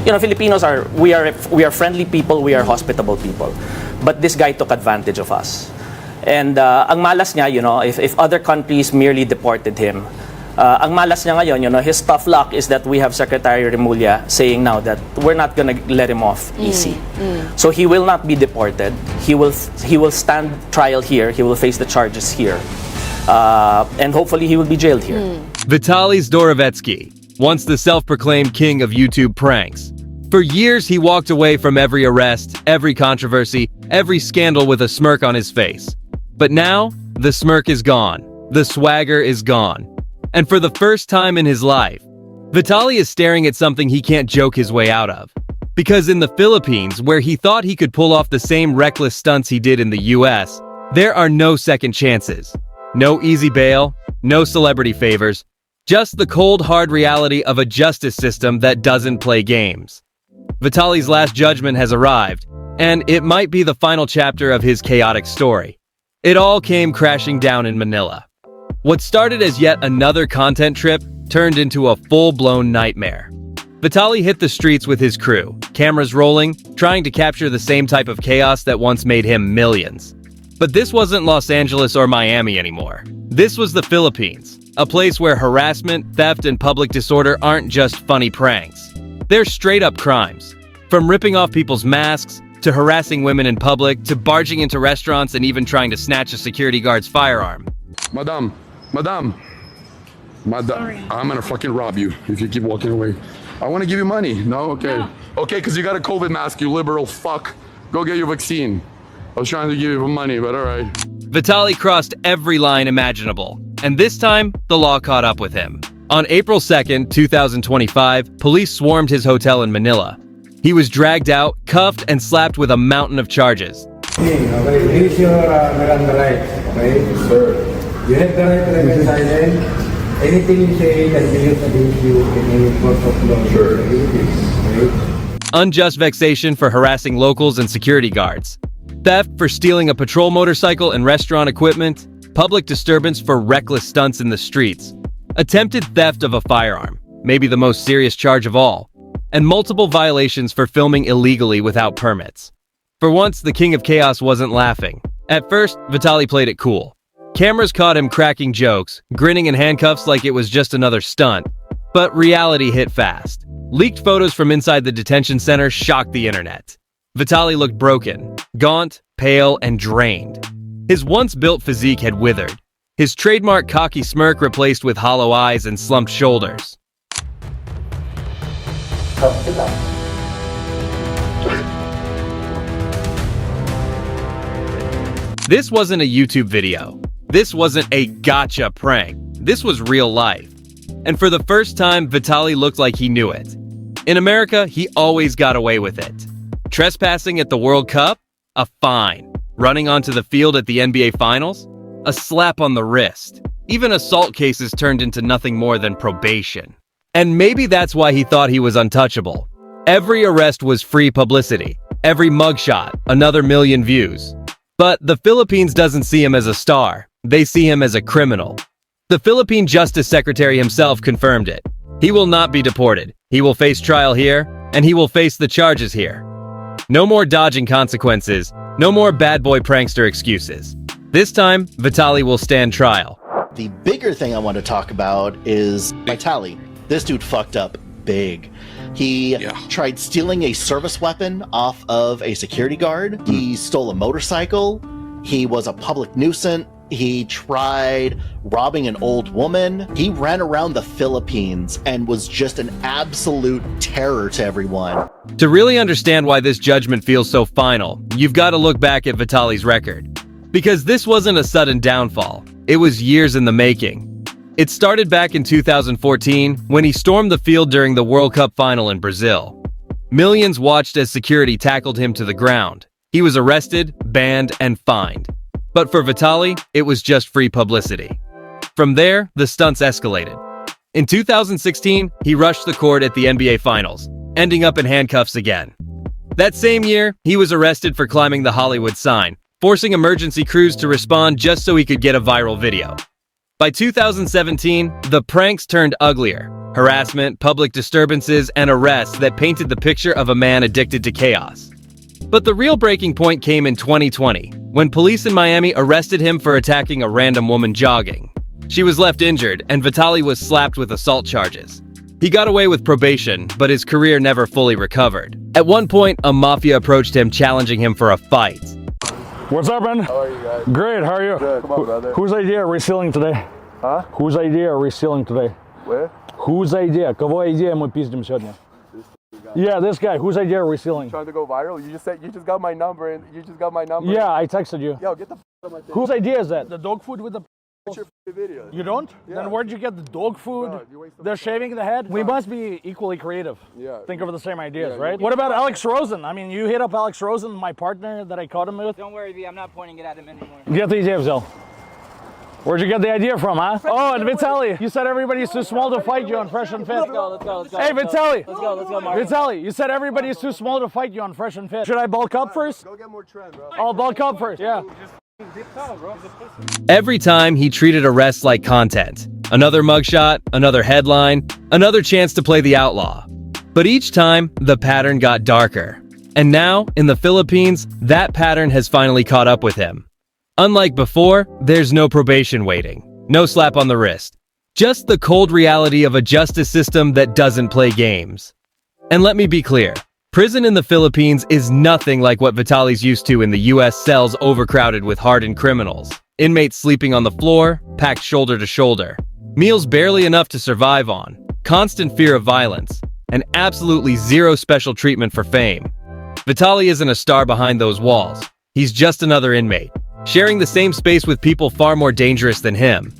Filipinos we are friendly people, we are hospitable people. But this guy took advantage of us. And ang malas niya, if other countries merely deported him, ang malas niya ngayon, his tough luck is that we have Secretary Remulla saying now that we're not gonna let him off easy. So he will not be deported. He will stand trial here. He will face the charges here. And hopefully he will be jailed here. Vitaly Zdorovetskiy, once the self-proclaimed king of YouTube pranks. For years, he walked away from every arrest, every controversy, every scandal with a smirk on his face. But now, the smirk is gone. The swagger is gone. And for the first time in his life, Vitaly is staring at something he can't joke his way out of. Because in the Philippines, where he thought he could pull off the same reckless stunts he did in the US, there are no second chances. No easy bail, no celebrity favors, just the cold, hard reality of a justice system that doesn't play games. Vitaly's last judgment has arrived, and it might be the final chapter of his chaotic story. It all came crashing down in Manila. What started as yet another content trip turned into a full-blown nightmare. Vitaly hit the streets with his crew, cameras rolling, trying to capture the same type of chaos that once made him millions. But this wasn't Los Angeles or Miami anymore. This was the Philippines, a place where harassment, theft, and public disorder aren't just funny pranks. They're straight-up crimes. From ripping off people's masks, to harassing women in public, to barging into restaurants and even trying to snatch a security guard's firearm. Madam, Sorry. I'm gonna fucking rob you if you keep walking away. I wanna give you money. No? Okay. No. Okay, because you got a COVID mask, you liberal fuck. Go get your vaccine. I was trying to give you money, but all right. Vitaly crossed every line imaginable, and this time, the law caught up with him. On April 2nd, 2025, police swarmed his hotel in Manila. He was dragged out, cuffed, and slapped with a mountain of charges. Okay, this is your Miranda rights, okay? Sir. You have the right to remain silent. Anything you say can be used against you in any court of law. Sure. Okay? Unjust vexation for harassing locals and security guards. Theft for stealing a patrol motorcycle and restaurant equipment. Public disturbance for reckless stunts in the streets. Attempted theft of a firearm, maybe the most serious charge of all. And multiple violations for filming illegally without permits. For once, the King of Chaos wasn't laughing. At first, Vitaly played it cool. Cameras caught him cracking jokes, grinning in handcuffs like it was just another stunt. But reality hit fast. Leaked photos from inside the detention center shocked the internet. Vitaly looked broken, gaunt, pale, and drained. His once-built physique had withered. His trademark cocky smirk replaced with hollow eyes and slumped shoulders. This wasn't a YouTube video. This wasn't a gotcha prank. This was real life. And for the first time, Vitaly looked like he knew it. In America, he always got away with it. Trespassing at the World Cup? A fine. Running onto the field at the NBA Finals? A slap on the wrist. Even assault cases turned into nothing more than probation. And maybe that's why he thought he was untouchable. Every arrest was free publicity. Every mugshot, another million views. But the Philippines doesn't see him as a star. They see him as a criminal. The Philippine Justice Secretary himself confirmed it. He will not be deported. He will face trial here, and he will face the charges here. No more dodging consequences. No more bad boy prankster excuses. This time, Vitaly will stand trial. The bigger thing I want to talk about is Vitaly. This dude fucked up big. He tried stealing a service weapon off of a security guard. He stole a motorcycle. He was a public nuisance. He tried robbing an old woman. He ran around the Philippines and was just an absolute terror to everyone. To really understand why this judgment feels so final, you've got to look back at Vitaly's record. Because this wasn't a sudden downfall. It was years in the making. It started back in 2014 when he stormed the field during the World Cup final in Brazil. Millions watched as security tackled him to the ground. He was arrested, banned, and fined. But for Vitaly, it was just free publicity. From there, the stunts escalated. In 2016, he rushed the court at the NBA Finals, ending up in handcuffs again. That same year, he was arrested for climbing the Hollywood sign, forcing emergency crews to respond just so he could get a viral video. By 2017, the pranks turned uglier. Harassment, public disturbances, and arrests that painted the picture of a man addicted to chaos. But the real breaking point came in 2020, when police in Miami arrested him for attacking a random woman jogging. She was left injured, and Vitaly was slapped with assault charges. He got away with probation, but his career never fully recovered. At one point, a mafia approached him, challenging him for a fight. What's up, man? How are you guys? Great, how are you? Good. Come on, brother. Whose idea are we stealing today? Huh? Whose idea are we stealing today? Where? Whose idea? Кого идея мы пиздим сегодня? Yeah, this guy. Whose idea are we stealing? Trying to go viral? You just got my number and you just got my number. Yeah, I texted you. Yo, get the f out of my thing. Whose idea is that? The dog food with the... What's your video? You don't? Yeah. Then where'd you get the dog food? No, you waste They're my shaving the head? We must be equally creative. Yeah. Think of the same ideas, Yeah, right? What about Alex Rosen? I mean, you hit up Alex Rosen, my partner that I caught him with. Don't worry, V, I'm not pointing it at him anymore. Get the idea, Zell. Where'd you get the idea from, huh? Oh, and Vitaly, you said everybody's too small to fight you on Fresh and Fit. Let's go. Hey, Vitaly. Let's go, Mark. Vitaly, you said everybody's too small to fight you on Fresh and Fit. Should I bulk up first? Go get more trend, bro. I'll bulk up first, yeah. Every time, he treated arrests like content. Another mugshot, another headline, another chance to play the outlaw. But each time, the pattern got darker. And now, in the Philippines, that pattern has finally caught up with him. Unlike before, there's no probation waiting, no slap on the wrist. Just the cold reality of a justice system that doesn't play games. And let me be clear, prison in the Philippines is nothing like what Vitaly's used to in the US cells overcrowded with hardened criminals. Inmates sleeping on the floor, packed shoulder to shoulder. Meals barely enough to survive on. Constant fear of violence. And absolutely zero special treatment for fame. Vitaly isn't a star behind those walls. He's just another inmate, sharing the same space with people far more dangerous than him.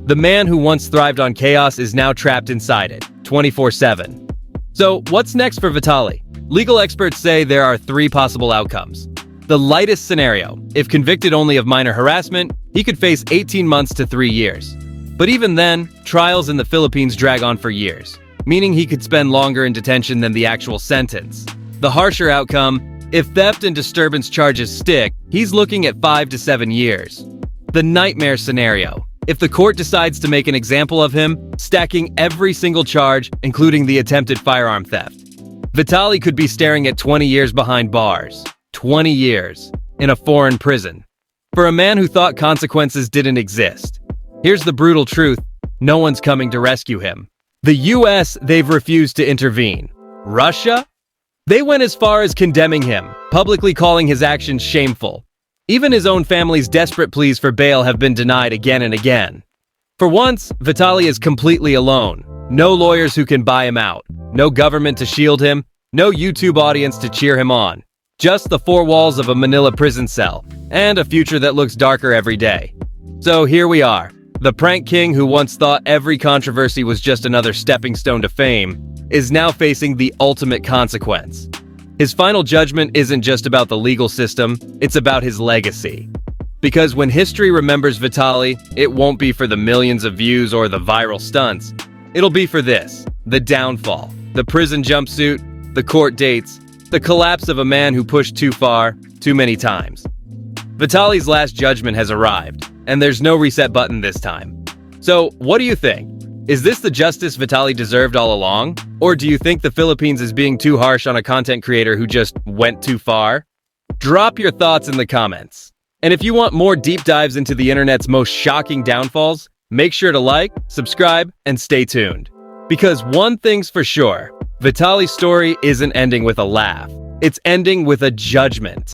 The man who once thrived on chaos is now trapped inside it, 24/7. So, what's next for Vitaly? Legal experts say there are 3 possible outcomes. The lightest scenario, if convicted only of minor harassment, he could face 18 months to 3 years. But even then, trials in the Philippines drag on for years, meaning he could spend longer in detention than the actual sentence. The harsher outcome, if theft and disturbance charges stick, he's looking at 5 to 7 years. The nightmare scenario, if the court decides to make an example of him, stacking every single charge, including the attempted firearm theft. Vitaly could be staring at 20 years behind bars. 20 years. In a foreign prison. For a man who thought consequences didn't exist. Here's the brutal truth, no one's coming to rescue him. The US, they've refused to intervene. Russia? They went as far as condemning him, publicly calling his actions shameful. Even his own family's desperate pleas for bail have been denied again and again. For once, Vitaly is completely alone. No lawyers who can buy him out. No government to shield him. No YouTube audience to cheer him on. Just the 4 walls of a Manila prison cell, and a future that looks darker every day. So here we are. The prank king who once thought every controversy was just another stepping stone to fame, is now facing the ultimate consequence. His final judgment isn't just about the legal system, it's about his legacy. Because when history remembers Vitaly, it won't be for the millions of views or the viral stunts. It'll be for this, the downfall, the prison jumpsuit, the court dates, the collapse of a man who pushed too far, too many times. Vitaly's last judgment has arrived, and there's no reset button this time. So, what do you think? Is this the justice Vitaly deserved all along? Or do you think the Philippines is being too harsh on a content creator who just went too far? Drop your thoughts in the comments. And if you want more deep dives into the internet's most shocking downfalls, make sure to like, subscribe, and stay tuned. Because one thing's for sure, Vitaly's story isn't ending with a laugh. It's ending with a judgment.